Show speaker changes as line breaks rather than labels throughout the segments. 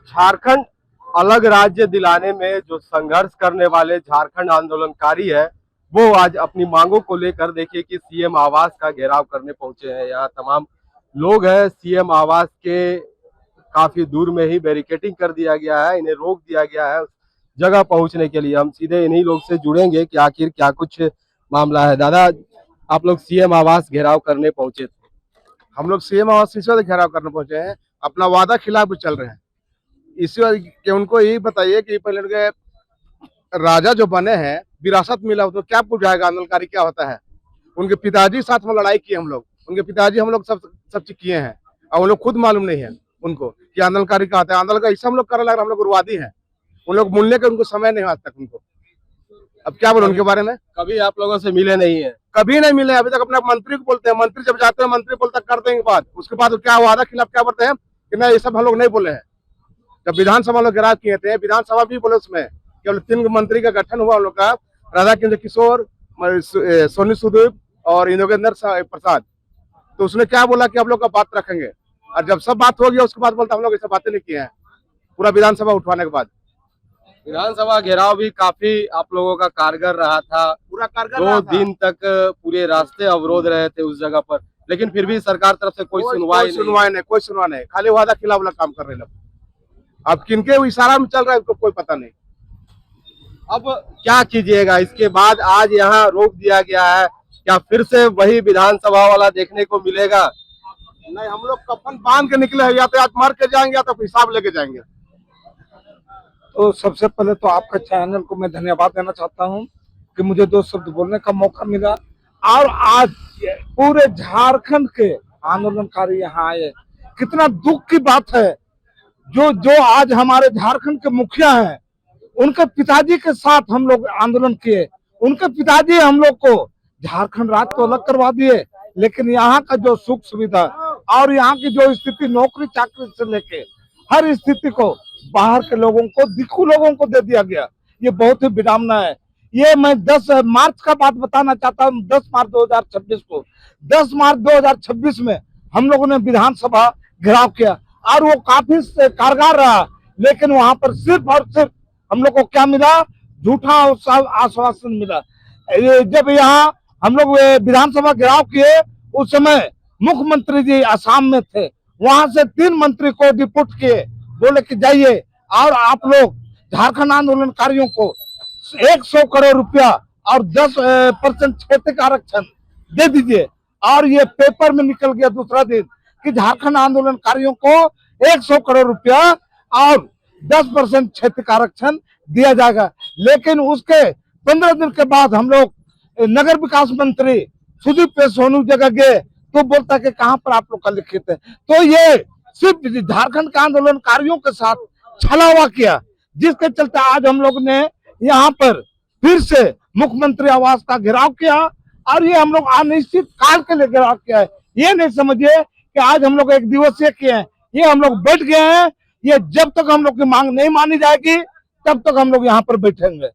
झारखंड अलग राज्य दिलाने में जो संघर्ष करने वाले झारखंड आंदोलनकारी है, वो आज अपनी मांगों को लेकर देखिए कि सीएम आवास का घेराव करने पहुंचे हैं। यहाँ तमाम लोग हैं। सीएम आवास के काफी दूर में ही बैरिकेडिंग कर दिया गया है, इन्हें रोक दिया गया है उस जगह पहुंचने के लिए। हम सीधे इन्हीं लोग से जुड़ेंगे कि आखिर क्या कुछ मामला है। दादा, आप लोग सीएम आवास घेराव करने पहुंचे थे?
हम लोग सीएम आवास इसी वजह घेराव करने पहुंचे हैं, अपना वादा खिलाफ चल रहे हैं। इसी वजह कि उनको यही बताइए कि पहले के राजा जो बने हैं, विरासत मिला तो क्या पूछ जाएगा आंदोलनकारी क्या होता है। उनके पिताजी साथ में लड़ाई किए हम लोग, उनके पिताजी हम लोग सब चीज किए हैं और उन लोग खुद मालूम नहीं है उनको कि आंदोलनकारी क्या होता है। आंदोलन का हिस्सा हम लोग करने लग रहे, हम लोग उग्रवादी हैं। उन लोग मिलने के उनको समय नहीं आज तक उनको। अब क्या बोले उनके बारे में?
कभी आप लोगों से मिले नहीं है?
कभी नहीं मिले अभी तक। अपने मंत्री को बोलते हैं, मंत्री जब जाते हैं मंत्री बोलता कर देंगे बात, उसके बाद क्या वादा खिलाफ क्या बोलते हैं कि नहीं, ये सब हम लोग नहीं बोले हैं। जब विधानसभा लोग घेराव किए थे, विधानसभा भी बोले उसमें केवल 3 मंत्री का गठन हुआ हम लोग का, राधा किशोर, सोनी सुदीप और योगेंद्र प्रसाद। तो उसने क्या बोला कि हम लोग का बात रखेंगे, और जब सब बात हो गया उसके बाद बोलता हम लोग ऐसा बातें नहीं किए हैं। पूरा विधानसभा उठवाने के बाद
विधानसभा घेराव भी काफी आप लोगों का कारगर रहा था।
पूरा कारगर
2 दिन तक पूरे रास्ते अवरोध रहे थे उस जगह पर, लेकिन फिर भी सरकार तरफ से कोई सुनवाई
नहीं, खाली वादा खिलाफ वाला काम कर रहे लोग। अब किनके इशारा में चल रहा है उसको कोई पता नहीं।
अब क्या कीजिएगा इसके बाद? आज यहाँ रोक दिया गया है, क्या फिर से वही विधानसभा वाला देखने को मिलेगा?
नहीं, हम लोग कफन बांध के निकले हैं, या तो आज मर के जाएंगे या तो हिसाब लेके जाएंगे।
तो सबसे पहले तो आपका चैनल को मैं धन्यवाद देना चाहता हूं कि मुझे 2 शब्द बोलने का मौका मिला। और आज पूरे झारखंड के आंदोलनकारी यहाँ आए, कितना दुख की बात है। जो आज हमारे झारखंड के मुखिया हैं, उनके पिताजी के साथ हम लोग आंदोलन किए। उनके पिताजी हम लोग को झारखंड राज्य तो अलग करवा दिए, लेकिन यहाँ का जो सुख सुविधा और यहाँ की जो स्थिति, नौकरी चाकरी से लेके हर स्थिति को बाहर के लोगों को, दिक्कू लोगों को दे दिया गया। ये बहुत ही विडम्बना है। ये मैं 10 मार्च का बात बताना चाहता हूँ। 10 मार्च 2026 को, 10 मार्च 2026 में हम लोगों ने विधानसभा घेराव किया और वो काफी कारगर रहा। लेकिन वहां पर सिर्फ और सिर्फ हम लोग को क्या मिला? झूठा आश्वासन मिला। जब यहाँ हम लोग विधानसभा घेराव किए, उस समय मुख्यमंत्री जी असम में थे। वहां से 3 मंत्री को डिप्यूट किए, बोले कि जाइए और आप लोग झारखंड आंदोलनकारियों को 100 करोड़ रुपया और 10% क्षेत्र का आरक्षण दे दीजिए। और ये पेपर में निकल गया दूसरा दिन कि झारखंड आंदोलनकारियों को 100 करोड़ रुपया और 10% क्षेत्र का आरक्षण दिया जाएगा। लेकिन उसके 15 दिन के बाद हम लोग नगर विकास मंत्री सुदीप सोनू जगह गए तो बोलता कि कहां पर आप लोग का लिखित है। तो ये सिर्फ झारखंड के आंदोलनकारियों के साथ छलावा किया, जिसके चलते आज हम लोग ने यहाँ पर फिर से मुख्यमंत्री आवास का घेराव किया। और ये हम लोग अनिश्चित काल के लिए घेराव किया है। ये नहीं समझिए कि आज हम लोग 1 दिवसीय किए हैं, ये हम लोग बैठ गए हैं। ये जब तक हम लोग की मांग नहीं मानी जाएगी तब तक हम लोग यहाँ पर बैठेंगे।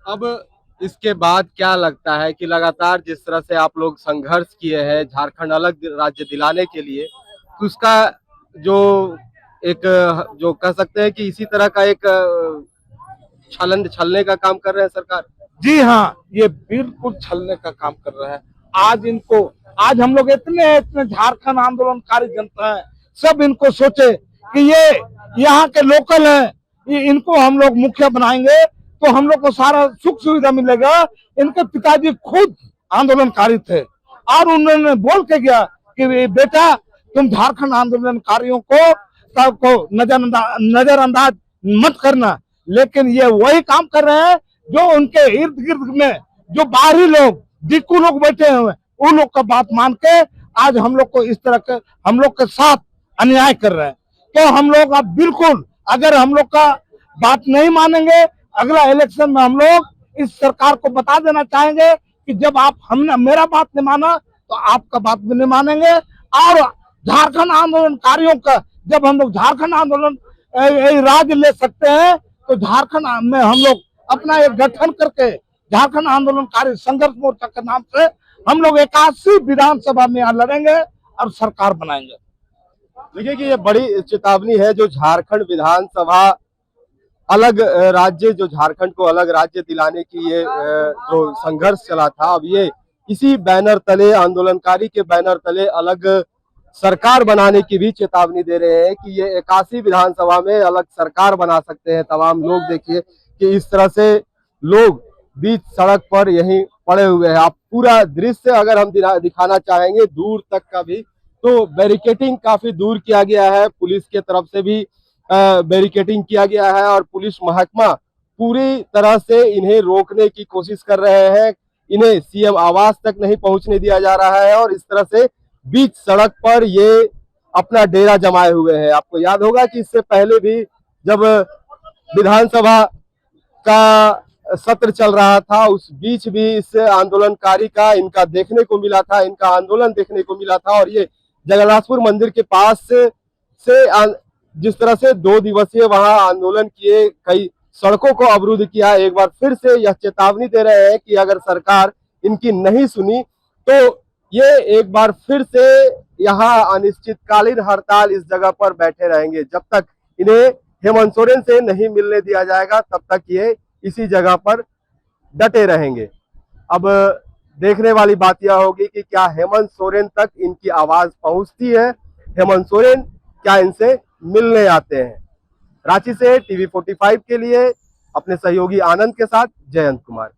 अब इसके बाद क्या लगता है कि लगातार जिस तरह से आप लोग संघर्ष किए हैं झारखंड अलग राज्य दिलाने के लिए, तो उसका जो कह सकते हैं कि इसी तरह का एक छलने का काम कर रहे हैं सरकार?
जी हाँ, ये बिल्कुल छलने का काम कर रहा है। आज हम लोग इतने झारखंड आंदोलनकारी जनता है, सब इनको सोचे कि ये यहाँ के लोकल हैं, इनको हम लोग मुखिया बनाएंगे तो हम लोग को सारा सुख सुविधा मिलेगा। इनके पिताजी खुद आंदोलनकारी थे और उन्होंने बोल के गया कि बेटा तुम झारखंड आंदोलनकारियों को नजरअंदाज मत करना। लेकिन ये वही काम कर रहे हैं जो उनके इर्द गिर्द में जो बाहरी लोग, दिक्कू लोग बैठे हुए, उन लोग का बात मान के आज हम लोग को इस तरह के हम लोग के साथ अन्याय कर रहे हैं। तो हम लोग अब बिल्कुल, अगर हम लोग का बात नहीं मानेंगे, अगला इलेक्शन में हम लोग इस सरकार को बता देना चाहेंगे कि जब हमने मेरा बात नहीं माना तो आपका बात भी नहीं मानेंगे। और झारखंड आंदोलनकारियों का जब हम लोग झारखंड आंदोलन राज्य ले सकते हैं, तो झारखंड में हम लोग अपना एक गठन करके झारखंड आंदोलनकारी संघर्ष मोर्चा के नाम से हम लोग 81 विधानसभा में यहाँ लड़ेंगे और सरकार बनाएंगे।
देखिए कि ये बड़ी चेतावनी है जो झारखंड विधानसभा अलग राज्य, जो झारखंड को अलग राज्य दिलाने की ये जो संघर्ष चला था, अब ये इसी बैनर तले, आंदोलनकारी के बैनर तले अलग सरकार बनाने की भी चेतावनी दे रहे हैं कि ये 81 विधानसभा में अलग सरकार बना सकते हैं तमाम लोग। देखिए कि इस तरह से लोग बीच सड़क पर यहीं पड़े हुए हैं। आप पूरा दृश्य अगर हम दिखाना चाहेंगे दूर तक का भी, तो बैरिकेटिंग काफी दूर किया गया है, पुलिस के तरफ से भी बैरिकेटिंग किया गया है और पुलिस महकमा पूरी तरह से इन्हें रोकने की कोशिश कर रहे हैं। इन्हें सीएम आवास तक नहीं पहुंचने दिया जा रहा है और इस तरह से बीच सड़क पर ये अपना डेरा जमाए हुए हैं। आपको याद होगा कि इससे पहले भी जब विधानसभा का सत्र चल रहा था, उस बीच भी इस आंदोलनकारी का इनका देखने को मिला था, इनका आंदोलन देखने को मिला था। और ये जगन्नाथपुर मंदिर के पास से जिस तरह से 2 दिवसीय वहां आंदोलन किए, कई सड़कों को अवरुद्ध किया, एक बार फिर से यह चेतावनी दे रहे हैं कि अगर सरकार इनकी नहीं सुनी तो ये एक बार फिर से यहाँ अनिश्चितकालीन हड़ताल इस जगह पर बैठे रहेंगे। जब तक इन्हें हेमंत सोरेन से नहीं मिलने दिया जाएगा तब तक ये इसी जगह पर डटे रहेंगे। अब देखने वाली बात यह होगी कि क्या हेमंत सोरेन तक इनकी आवाज पहुंचती है, हेमंत सोरेन क्या इनसे मिलने आते हैं। रांची से टीवी 45 के लिए अपने सहयोगी आनंद के साथ जयंत कुमार।